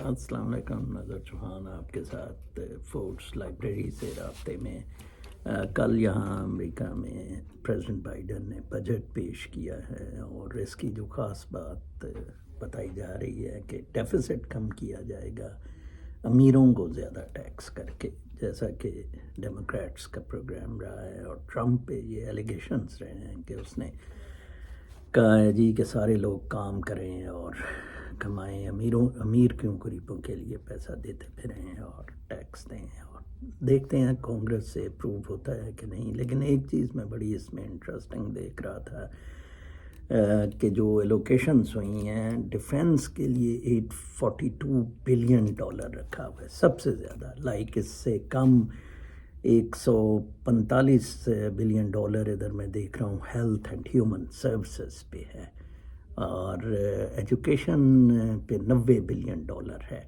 السلام علیکم، نظر چوہان آپ کے ساتھ فورس لائبریری سے رابطے میں۔ کل یہاں امریکہ میں پریزیڈنٹ بائیڈن نے بجٹ پیش کیا ہے اور اس کی جو خاص بات بتائی جا رہی ہے کہ ڈیفیسٹ کم کیا جائے گا امیروں کو زیادہ ٹیکس کر کے، جیسا کہ ڈیموکریٹس کا پروگرام رہا ہے اور ٹرمپ پہ یہ ایلیگیشنز رہے ہیں کہ اس نے کہا ہے جی کہ سارے لوگ کام کریں اور کمائیں، امیر کیوں غریبوں کے لیے پیسہ دیتے پھریں اور ٹیکس دیں، اور دیکھتے ہیں کانگریس سے اپروو ہوتا ہے کہ نہیں۔ لیکن ایک چیز میں بڑی اس میں انٹرسٹنگ دیکھ رہا تھا کہ جو ایلوکیشنز ہوئی ہیں ڈیفینس کے لیے $842 بلین رکھا ہوا ہے، سب سے زیادہ، اس سے کم $145 بلین ادھر میں دیکھ رہا ہوں ہیلتھ اینڈ ہیومن سروسز پہ ہے، اور ایجوکیشن پہ $90 بلین ہے،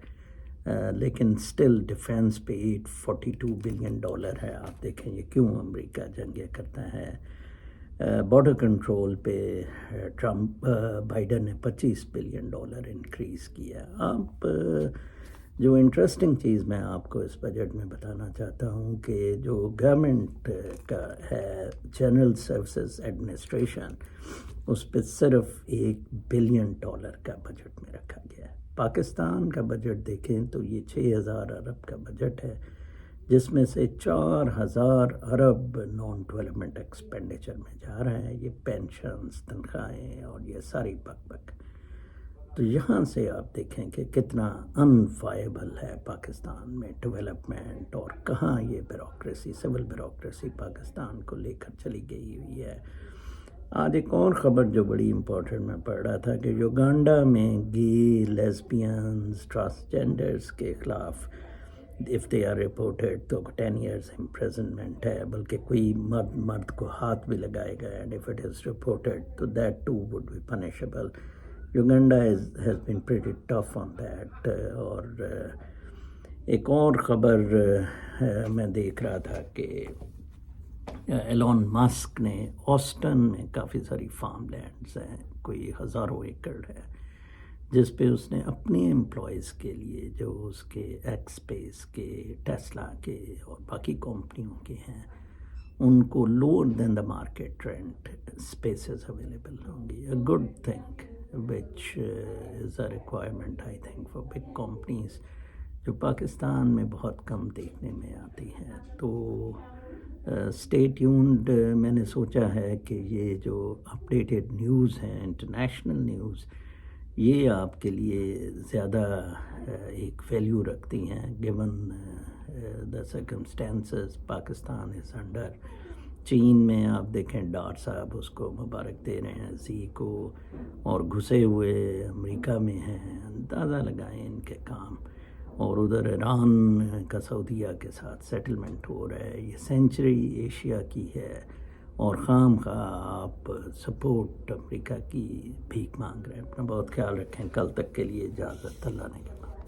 لیکن سٹل ڈیفینس پہ $842 بلین ہے۔ آپ دیکھیں یہ کیوں امریکہ جنگیں کرتا ہے۔ بارڈر کنٹرول پہ بائیڈن نے $25 بلین انکریز کیا۔ آپ جو انٹرسٹنگ چیز میں آپ کو اس بجٹ میں بتانا چاہتا ہوں کہ جو گورنمنٹ کا ہے جنرل سروسز ایڈمنسٹریشن، اس پہ صرف $1 بلین کا بجٹ میں رکھا گیا ہے۔ پاکستان کا بجٹ دیکھیں تو یہ 6,000 ارب کا بجٹ ہے، جس میں سے 4,000 ارب نان ڈیولپمنٹ ایکسپینڈیچر میں جا رہے ہیں، یہ پینشنز، تنخواہیں اور یہ ساری بک۔ تو یہاں سے آپ دیکھیں کہ کتنا انفائبل ہے پاکستان میں ڈیولپمنٹ، اور کہاں یہ بیوروکریسی، سول بیوروکریسی پاکستان کو لے کر چلی گئی ہوئی ہے۔ آج ایک اور خبر جو بڑی امپورٹنٹ میں پڑھ رہا تھا کہ یوگانڈا میں گے، لیسبینز، ٹرانسجینڈرز کے خلاف if they are reported تو 10 years imprisonment ہے، بلکہ کوئی مرد کو ہاتھ بھی لگائے گا and if it is reported تو that too would be punishable۔ Uganda has been pretty tough on that۔ اور ایک اور خبر میں دیکھ رہا تھا کہ ایلون مسک نے آسٹن میں کافی ساری فارم لینڈز ہیں، کوئی ہزاروں ایکڑ ہے، جس پہ اس نے اپنے امپلائیز کے لیے جو اس کے ایکس اسپیس کے، ٹیسلا کے اور باقی کمپنیوں کے ہیں، ان کو lower than the market rent spaces available ہوں گی۔ A good thing which is a requirement I think for big companies، جو پاکستان میں بہت کم دیکھنے میں آتی ہیں۔ تو اسٹے ٹیونڈ، میں نے سوچا ہے کہ یہ جو اپڈیٹڈ نیوز ہیں، انٹرنیشنل نیوز، یہ آپ کے لیے زیادہ ایک ویلیو رکھتی ہیں given the circumstances Pakistan is under. چین میں آپ دیکھیں ڈار صاحب اس کو مبارک دے رہے ہیں زی کو، اور گھسے ہوئے امریکہ میں ہیں، اندازہ لگائیں ان کے کام۔ اور ادھر ایران کا سعودیہ کے ساتھ سیٹلمنٹ ہو رہا ہے، یہ سینچری ایشیا کی ہے، اور خام خواہ آپ سپورٹ امریکہ کی بھیک مانگ رہے ہیں۔ اپنا بہت خیال رکھیں۔ کل تک کے لیے اجازت، اللہ نے کہا۔